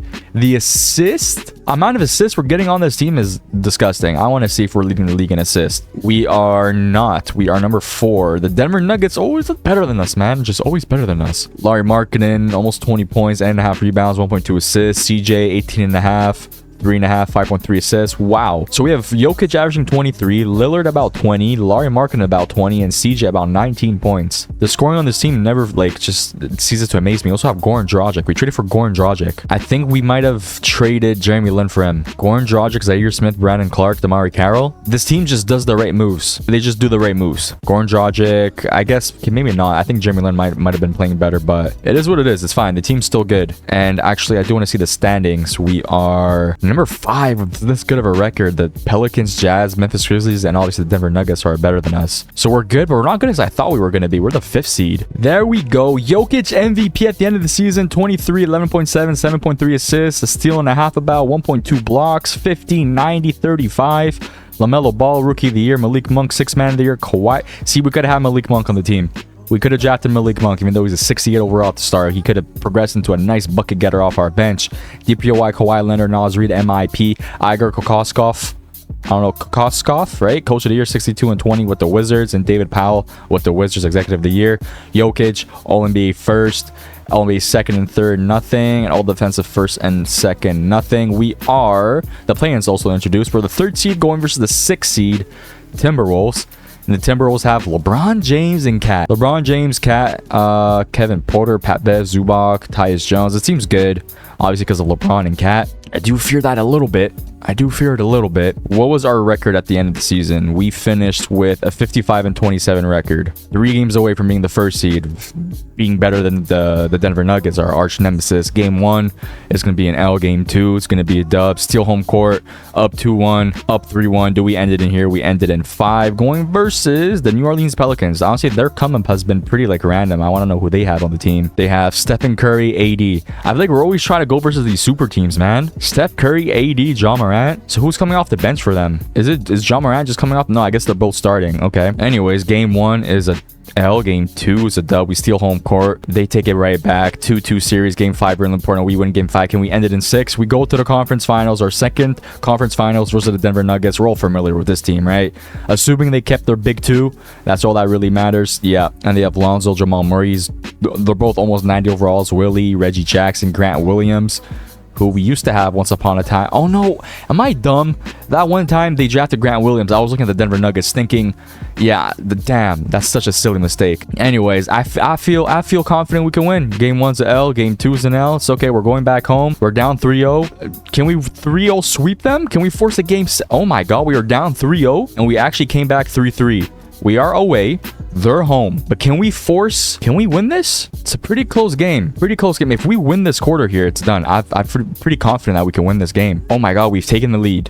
amount of assists we're getting on this team is disgusting. I want to see if we're leading the league in assists. We are not. We are number 4. The Denver Nuggets always look better than us, man. Just always better than us. Lauri Markkanen, almost 20 points, 8.5 rebounds, 1.2 assists. CJ, 18.5. 3.5, 5.3 assists. Wow. So we have Jokic averaging 23, Lillard about 20, Lauri Markkanen about 20, and CJ about 19 points. The scoring on this team never, just ceases to amaze me. We also have Goran Dragic. We traded for Goran Dragic. I think we might have traded Jeremy Lin for him. Goran Dragic, Zaire Smith, Brandon Clark, Damari Carroll. This team just does the right moves. They just do the right moves. Goran Dragic, I guess, maybe not. I think Jeremy Lin might have been playing better, but it is what it is. It's fine. The team's still good. And actually, I do want to see the standings. We are number 5 with this good of a record. The Pelicans, Jazz, Memphis Grizzlies, and obviously the Denver Nuggets are better than us. So we're good, but we're not good as I thought we were going to be. We're the 5th seed. There we go. Jokic MVP at the end of the season. 23, 11.7, 7.3 assists, a steal and a half about, 1.2 blocks, 15, 90, 35. LaMelo Ball, Rookie of the Year. Malik Monk, 6th Man of the Year. Kawhi. See, we could have had Malik Monk on the team. We could have drafted Malik Monk, even though he's a 68 overall at the start. He could have progressed into a nice bucket getter off our bench. DPOY, Kawhi Leonard, Naz Reid, MIP, Igor Kokoskov. I don't know, Kokoskov, right? Coach of the Year, 62 and 20 with the Wizards, and David Powell with the Wizards, Executive of the Year. Jokic, All-NBA first, All-NBA second and third, nothing, and All Defensive first and second, nothing. We are, the play-ins also introduced. We're the 3rd seed going versus the 6th seed, Timberwolves. And the Timberwolves have LeBron James and Cat. LeBron James, Cat, Kevin Porter, Pat Bev, Zubac, Tyus Jones. It seems good, obviously because of LeBron and Cat. I do fear that a little bit. I do fear it a little bit. What was our record at the end of the season? We finished with a 55-27 record. 3 games away from being the first seed, being better than the Denver Nuggets, our arch nemesis. Game 1 is going to be an L. Game 2 is going to be a dub. Steal home court, up 2-1, up 3-1. Do we end it in here? We ended in 5, going versus the New Orleans Pelicans. Honestly, their come up has been pretty like random. I want to know who they have on the team. They have Stephen Curry, AD. I feel like we're always trying to go versus these super teams, man. Steph Curry, AD, Ja Morant. So who's coming off the bench for them? Is Ja Morant just coming off? No, I guess they're both starting. Okay. Anyways, game 1 is a L. Game 2 is a dub. We steal home court. They take it right back. 2-2 series. Game 5 really important. We win game 5. Can we end it in 6? We go to the conference finals. Our second conference finals versus the Denver Nuggets. We're all familiar with this team, right? Assuming they kept their big 2, that's all that really matters. Yeah. And they have Lonzo, Jamal Murray's. They're both almost 90 overalls. Willie, Reggie Jackson, Grant Williams, who we used to have once upon a time. Oh no, am I dumb? That one time they drafted Grant Williams, I was looking at the Denver Nuggets thinking, yeah, damn, that's such a silly mistake. Anyways, I feel confident we can win. Game 1's an L, game 2's an L. It's okay, we're going back home. We're down 3-0. Can we 3-0 sweep them? Can we force a game? Oh my god, we are down 3-0 and we actually came back 3-3. We are away. They're home. But can we win this? It's a pretty close game. If we win this quarter here, it's done. I'm pretty confident that we can win this game. Oh my god, we've taken the lead.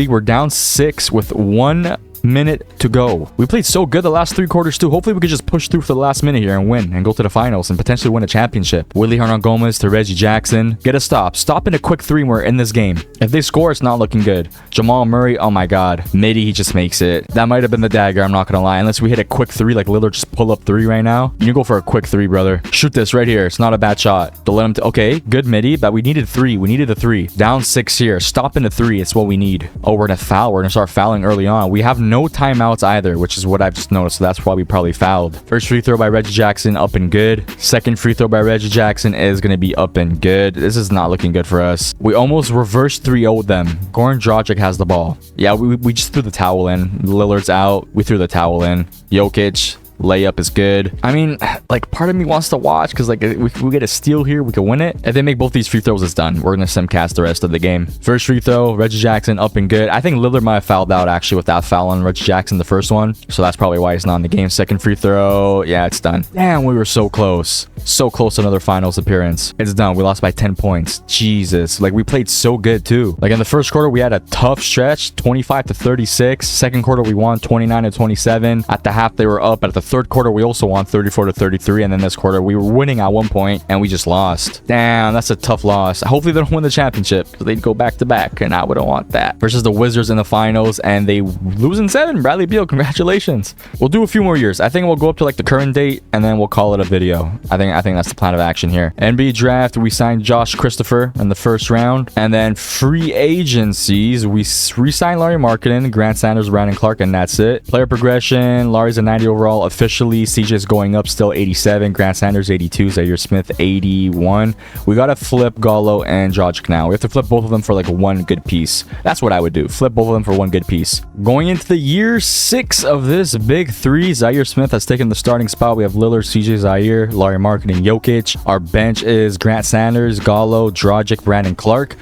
We're down 6 with 1 minute to go. We played so good the last 3 quarters too. Hopefully we could just push through for the last minute here and win and go to the finals and potentially win a championship. Willie Hernan-Gomez to Reggie Jackson. Get a stop in a quick 3 and we're in this game. If they score, it's not looking good. Jamal Murray, oh my god, Midi, he just makes it. That might have been the dagger, I'm not gonna lie. Unless we hit a quick 3 like Lillard, just pull up 3 right now. You can go for a quick 3, brother. Shoot this right here. It's not a bad shot. Don't let him okay, good Midi, but we needed 3. We needed a 3. Down 6 here. Stop in the 3. It's what we need. Oh, we're gonna foul. We're gonna start fouling early on. We have no timeouts either, which is what I've just noticed, so that's why we probably fouled. First free throw by Reggie Jackson, up and good. Second free throw by Reggie Jackson is going to be up and good. This is not looking good for us. We almost reversed 3-0 them. Goran Dragic has the ball. Yeah, we just threw the towel in. Lillard's out. We threw the towel in. Jokic, layup is good. I mean, like, part of me wants to watch because, like, if we get a steal here, we can win it. If they make both these free throws, it's done. We're gonna simcast the rest of the game. First free throw, Reggie Jackson, up and good. I think Lillard might have fouled out actually with that foul on Reggie Jackson, the first one, so that's probably why he's not in the game. Second free throw, yeah, it's done. Damn, we were so close to another finals appearance. It's done. We lost by 10 points. Jesus, like, we played so good too. Like, in the first quarter we had a tough stretch, 25-36. Second quarter we won 29-27. At the half they were up. At the third quarter we also won 34-33, and then this quarter we were winning at one point and we just lost. Damn, that's a tough loss. Hopefully they don't win the championship because they'd go back to back, and I wouldn't want that. Versus the Wizards in the finals, and they lose in 7. Bradley Beal, congratulations. We'll do a few more years. I think we'll go up to like the current date and then we'll call it a video. I think that's the plan of action here. NBA draft, we signed Josh Christopher in the first round, and then free agencies, we re-signed Larry Markkinen, Grant Sanders, Brandon Clark, and that's it. Player progression, Larry's a 90 overall officially. CJ's going up, still 87. Grant Sanders 82. Zaire Smith 81. We gotta flip Gallo and Dragic now. We have to flip both of them for like one good piece. That's what I would do. Flip both of them for one good piece. Going into the year 6 of this big 3, Zaire Smith has taken the starting spot. We have Lillard, CJ, Zaire, Larry Markkinen, Jokic. Our bench is Grant Sanders, Gallo, Dragic, Brandon Clark.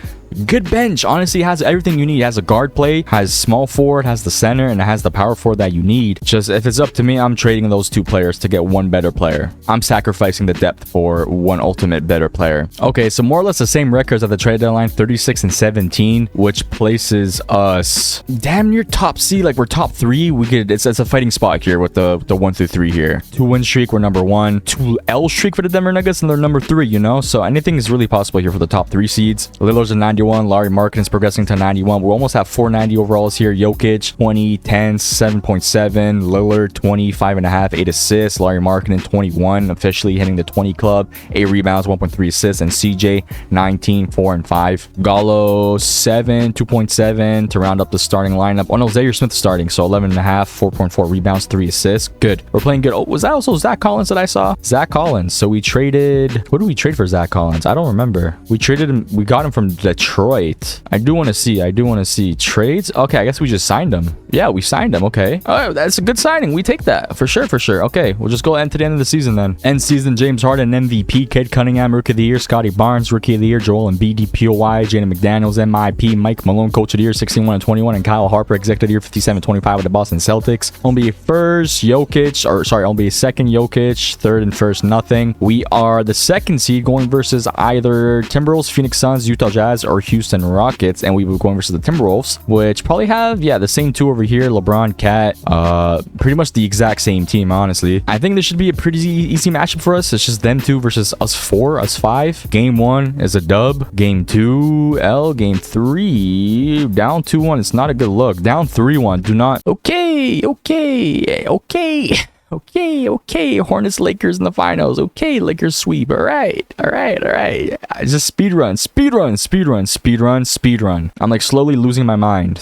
Good bench. Honestly, has everything you need. It has a guard play, has small forward, has the center, and it has the power forward that you need. Just, if it's up to me, I'm trading those 2 players to get one better player. I'm sacrificing the depth for one ultimate better player. Okay, so more or less the same records at the trade deadline, 36-17, which places us damn near top C. Like, we're top 3. We could, it's a fighting spot here with the 1 through 3 here. 2-win streak, we're number 1. 2-L streak for the Denver Nuggets, and they're number 3, you know? So anything is really possible here for the top 3 seeds. Lillard's a 91. Larry Markkinen's progressing to 91. We almost have 490 overalls here. Jokic 20, 10, 7.7. Lillard 25.5, 8 assists. Larry Markkinen 21, officially hitting the 20 club. 8 rebounds, 1.3 assists. And CJ 19, 4 and 5. Gallo 7, 2.7 to round up the starting lineup. Oh no, Zaire Smith starting, so 11.5, 4.4 rebounds, 3 assists. Good. We're playing good. Oh, was that also Zach Collins that I saw? Zach Collins. So we traded, who did we trade for Zach Collins? I don't remember. We traded him, we got him from Detroit. I do want to see trades. Okay, I guess we just signed him. Yeah, we signed him. Okay. Oh, that's a good signing. We take that for sure, for sure. Okay, we'll just go end to the end of the season then. End season, James Harden, MVP, Cade Cunningham, Rookie of the Year, Scotty Barnes, Rookie of the Year, Joel Embiid, DPOY, Jaden McDaniels, MIP, Mike Malone, Coach of the Year, 61-21, and Kyle Harper, Executive of the Year, 57-25 with the Boston Celtics. NBA first, Jokic, or sorry, NBA second, Jokic, third and first, nothing. We are the second seed going versus either Timberwolves, Phoenix Suns, Utah Jazz, or Houston Rockets, and we will be going versus the Timberwolves, which probably have, yeah, the same two over here, LeBron, Cat, pretty much the exact same team, honestly. I think this should be a pretty easy matchup for us. It's just them two versus us four, us five. Game 1 is a dub. Game 2, L. Game 3, down 2-1. It's not a good look. Down 3-1. Do not. Okay. Hornets, Lakers in the finals. Okay, Lakers sweep. All right. Just speed run. I'm like slowly losing my mind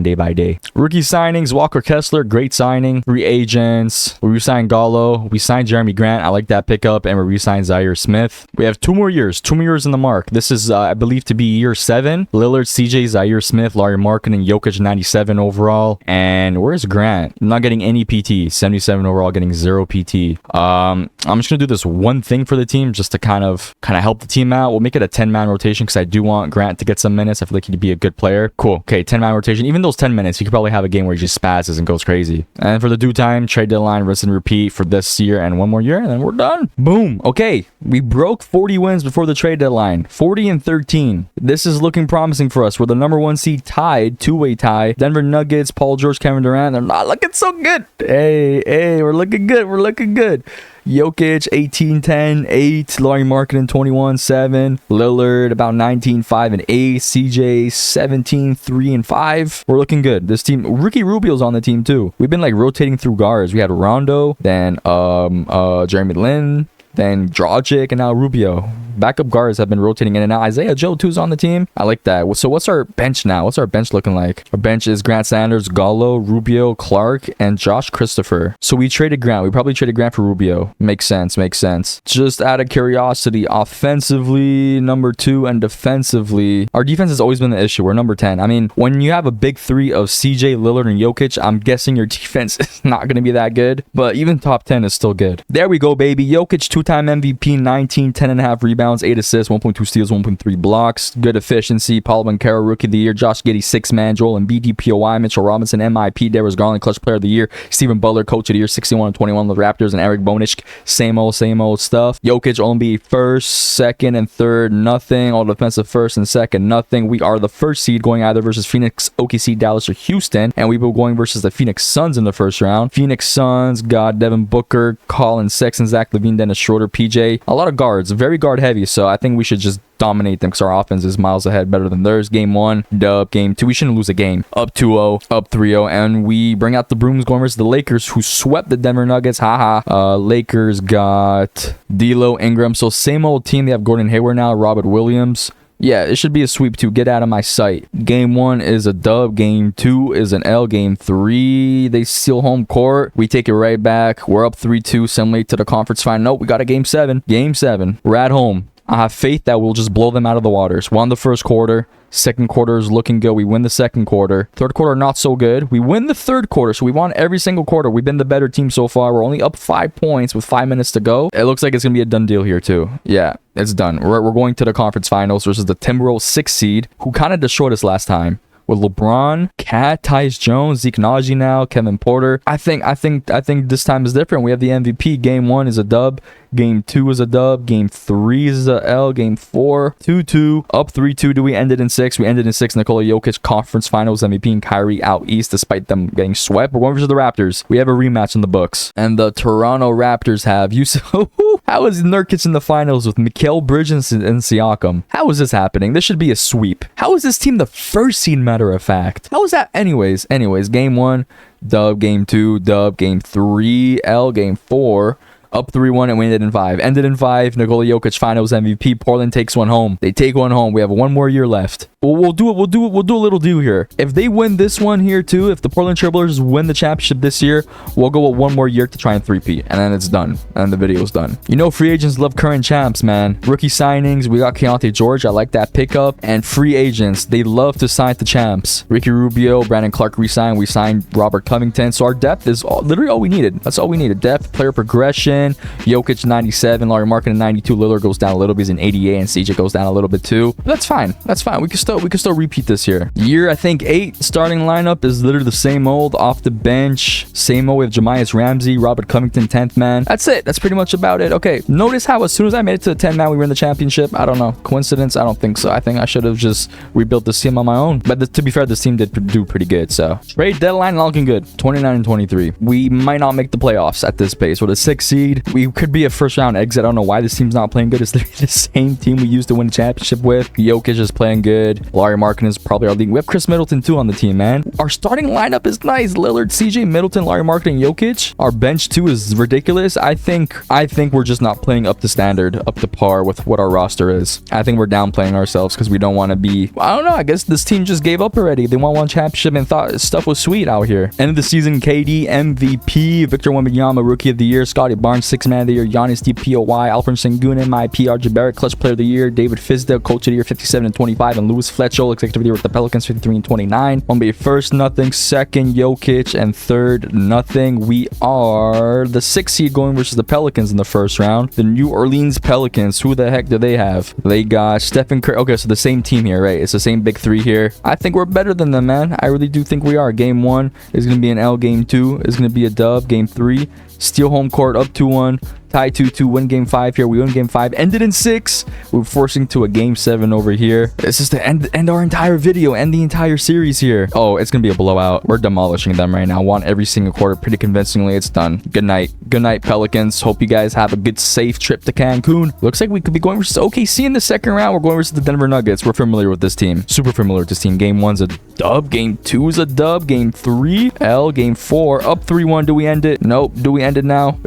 day by day. Rookie signings, Walker Kessler, great signing. Free agents, we re-signed Gallo. We signed Jeremy Grant. I like that pickup. And we re-signed Zaire Smith. We have 2 more years in the mark. This is, I believe, to be year 7. Lillard, CJ, Zaire Smith, Larry Markkinen, Jokic, 97 overall. And where's Grant? I'm not getting any PT. 77 overall, getting 0 PT. I'm just gonna do this one thing for the team just to kind of help the team out. We'll make it a 10-man rotation because I do want Grant to get some minutes. I feel like he'd be a good player. Cool. Okay, 10-man rotation. Even those 10 minutes, he could probably have a game where he just spazzes and goes crazy. And for the due time, trade deadline, rinse and repeat for this year and 1 more year, and then we're done. Boom. Okay, we broke 40 wins before the trade deadline. 40-13. This is looking promising for us. We're the number 1 seed, tied, 2-way tie. Denver Nuggets, Paul George, Kevin Durant. They're not looking so good. Hey, we're looking good. Jokic, 18-10, 8. Larry Markkinen, 21-7. Lillard, about 19-5 and 8. CJ, 17-3 and 5. We're looking good. This team, Ricky Rubio's on the team too. We've been like rotating through guards. We had Rondo, then Jeremy Lin, then Dragic, and now Rubio. Backup guards have been rotating in and out. Isaiah Joe, too's on the team. I like that. So what's our bench now? What's our bench looking like? Our bench is Grant Sanders, Gallo, Rubio, Clark, and Josh Christopher. So we traded Grant. We probably traded Grant for Rubio. Makes sense. Just out of curiosity, offensively, number 2, and defensively, our defense has always been the issue. We're number 10. I mean, when you have a big 3 of CJ, Lillard, and Jokic, I'm guessing your defense is not going to be that good, but even top 10 is still good. There we go, baby. Jokic, 2-time MVP, 19, 10.5 rebounds, 8 assists, 1.2 steals, 1.3 blocks. Good efficiency. Paul Banchero, Rookie of the Year. Josh Giddey, 6-man. Joel Embiid, DPOY. Mitchell Robinson, MIP. Darius Garland, Clutch Player of the Year. Stephen Butler, Coach of the Year, 61-21 with the Raptors. And Eric Bonish, same old stuff. Jokic, only first, second, and third, nothing. All defensive first and second, nothing. We are the first seed going either versus Phoenix, OKC, Dallas, or Houston. And we will be going versus the Phoenix Suns in the first round. Phoenix Suns got Devin Booker, Colin Sexton, Zach LaVine, Dennis Schroeder, PJ. A lot of guards, very guard heavy. So I think we should just dominate them because our offense is miles ahead, better than theirs. Game 1, dub. Game 2, we shouldn't lose a game. Up 2-0, up 3-0, and we bring out the brooms going versus the Lakers, who swept the Denver Nuggets. Lakers got D'Lo, Ingram. So same old team. They have Gordon Hayward now, Robert Williams. Yeah, it should be a sweep too. Get out of my sight. Game 1 is a dub. Game 2 is an L. Game 3, they steal home court. We take it right back. We're up 3-2. Similarly to the conference final. Nope, we got a Game 7. Game 7. We're at home. I have faith that we'll just blow them out of the waters. Won the first quarter. Second quarter is looking good. We win the second quarter. Third quarter, not so good. We win the third quarter, so we won every single quarter. We've been the better team so far. We're only up 5 points with 5 minutes to go. It looks like it's going to be a done deal here, too. Yeah, it's done. We're going to the conference finals versus the Timberwolves 6 seed, who kind of destroyed us last time. With LeBron, Cat, Tyus Jones, Zeke Naji now, Kevin Porter. I think this time is different. We have the MVP. Game 1 is a dub. Game 2 is a dub. Game 3 is a L. Game 4, 2-2. Up 3-2. Do we end it in 6? We ended in 6. Nikola Jokic, conference finals MVP, and Kyrie out east despite them getting swept. We're going versus the Raptors. We have a rematch in the books. And the Toronto Raptors have Jusuf. How is Nurkic in the finals with Mikal Bridges and Siakam? How is this happening? This should be a sweep. How is this team the first seed, matter of fact? How is that? Anyways, Game 1, dub. Game 2, dub. Game 3, L. Game 4, Up 3-1 and we ended in 5. Ended in 5. Nikola Jokic finals MVP. Portland takes one home. They take one home. We have one more year left. We'll do a little deal here. If they win this one here too, if the Portland Trailblazers win the championship this year, we'll go with one more year to try and three-peat, and then it's done, and the video's done. You know, free agents love current champs, man. Rookie signings, we got Keontae George. I like that pickup. And free agents, they love to sign the champs. Ricky Rubio, Brandon Clark re-signed. We signed Robert Covington. So our depth is literally all we needed. That's all we needed. Depth, player progression. Jokic 97, Larry Markkinen 92. Lillard goes down a little bit. He's an 88, and CJ goes down a little bit too. But that's fine. That's fine. We can still repeat this year. Year, I think 8. Starting lineup is literally the same old. Off the bench, same old with Jamias Ramsey, Robert Covington, 10th man. That's it. That's pretty much about it. Okay. Notice how as soon as I made it to the 10 man, we were in the championship. I don't know. Coincidence? I don't think so. I think I should have just rebuilt this team on my own. But to be fair, this team did do pretty good. So trade deadline looking good. 29 and 23. We might not make the playoffs at this pace. With a 6 seed, we could be a first round exit. I don't know why this team's not playing good. It's the same team we used to win the championship with. Jokic is playing good. Larry Markkinen is probably our league. We have Chris Middleton too on the team, man. Our starting lineup is nice. Lillard, CJ, Middleton, Larry Markkinen, Jokic. Our bench too is ridiculous. I think we're just not playing up to standard, up to par with what our roster is. I think we're downplaying ourselves because we don't want to be, I don't know, I guess this team just gave up already. They won one championship and thought stuff was sweet out here. End of the season, KD MVP, Victor Wembanyama Rookie of the Year, Scotty Barnes 6th Man of the Year, Giannis DPOY, Alfred Sengun MIP, RJ Barrett Clutch Player of the Year, David Fisdale Coach of the Year 57 and 25, and Louis Fletcher Executive of the Year with the Pelicans 53 and 29. NBA first nothing, second Jokic, and third nothing. We are the 6th seed going versus the Pelicans in the first round. The New Orleans Pelicans, who the heck do they have? They got Stephen Curry. Okay, so the same team here, right? It's the same big three here. I think we're better than them, man. I really do think we are. Game 1 is going to be an L. Game 2 is going to be a dub. Game 3, steal home court up 2-1. Tie 2-2, win game 5 here. We win game 5, ended in 6. We're forcing to a game 7 over here. This is to end our entire video, end the entire series here. Oh, it's gonna be a blowout. We're demolishing them right now. Won every single quarter pretty convincingly. It's done. Good night. Good night, Pelicans. Hope you guys have a good, safe trip to Cancun. Looks like we could be going versus OKC in the second round. We're going versus the Denver Nuggets. We're familiar with this team. Super familiar with this team. Game 1's a dub. Game 2 is a dub. Game 3, L. Game 4, up 3-1. Do we end it? Nope. Do we end it now?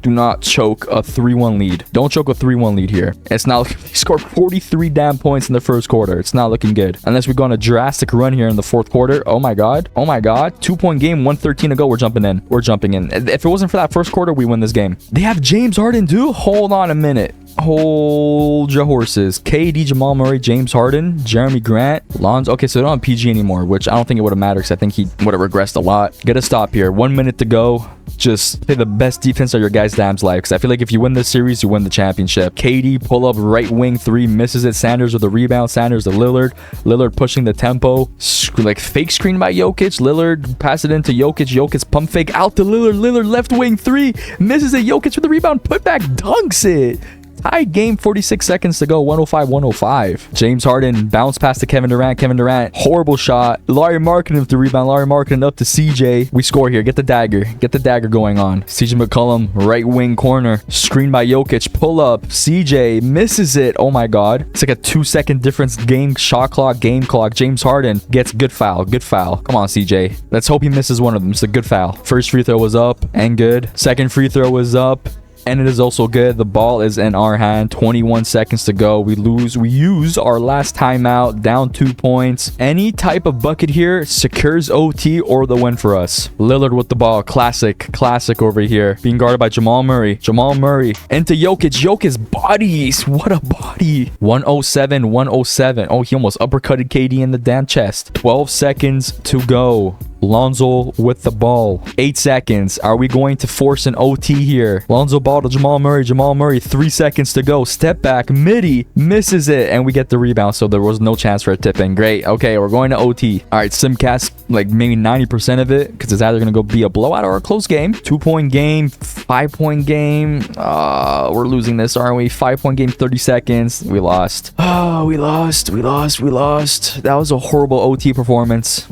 Do not choke a 3-1 lead. Don't choke a 3-1 lead here. It's not looking, they scored 43 damn points in the first quarter. It's not looking good. Unless we go on a drastic run here in the fourth quarter. Oh my god. Oh my god. 2-point game, 1:13 to go. We're jumping in. We're jumping in. If it wasn't for that first quarter, we win this game. They have James Harden too? Hold on a minute. Hold your horses. KD, Jamal Murray, James Harden, Jeremy Grant, Lonzo. Okay, so they don't have PG anymore, which I don't think it would have mattered because I think he would have regressed a lot. Get a stop here. 1 minute to go. Just play the best defense of your guys' damn life, because I feel like if you win this series, you win the championship. KD pull up right wing 3, misses it. Sanders with the rebound. Sanders to Lillard. Lillard pushing the tempo. Like fake screen by Jokic. Lillard pass it into Jokic. Jokic pump fake out to Lillard. Lillard left wing 3, misses it. Jokic with the rebound. Put back, dunks it. Tied game, 46 seconds to go, 105-105. James Harden bounce pass to Kevin Durant. Kevin Durant, horrible shot. Larry Markkinen with the rebound. Larry Markkinen up to CJ. We score here. Get the dagger. Get the dagger going on. CJ McCollum, right wing corner. Screen by Jokic. Pull up. CJ misses it. Oh my god. It's like a 2-second difference. Game shot clock, game clock. James Harden gets good foul. Good foul. Come on, CJ. Let's hope he misses one of them. It's a good foul. First free throw was up and good. Second free throw was up. And it is also good. The ball is in our hand. 21 seconds to go. We lose. We use our last timeout. Down 2 points. Any type of bucket here secures OT or the win for us. Lillard with the ball. Classic over here. Being guarded by Jamal Murray. Jamal Murray into Jokic. Jokic's bodies. What a body. 107. Oh, he almost uppercutted KD in the damn chest. 12 seconds to go. Lonzo with the ball. 8 seconds. Are we going to force an OT here? Lonzo ball to Jamal Murray. Jamal Murray, 3 seconds to go. Step back. Midi misses it. And we get the rebound. So there was no chance for a tip in. Great. Okay, we're going to OT. All right, Simcast, like maybe 90% of it. Because it's either going to go be a blowout or a close game. 2-point game. 5-point game. We're losing this, aren't we? 5-point game, 30 seconds. We lost. Oh, we lost. That was a horrible OT performance.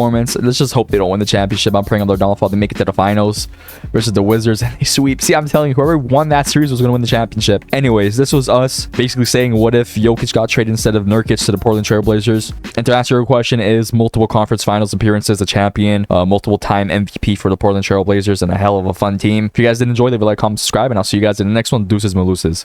performance. Let's just hope they don't win the championship. I'm praying on their downfall. They make it to the finals versus the Wizards and they sweep. See, I'm telling you, whoever won that series was going to win the championship. Anyways, this was us basically saying, what if Jokic got traded instead of Nurkic to the Portland Trail Blazers? And to answer your question, is multiple conference finals appearances, a champion, multiple time MVP for the Portland Trail Blazers, and a hell of a fun team. If you guys did enjoy, leave a like, comment, subscribe, and I'll see you guys in the next one. Deuces Maluses.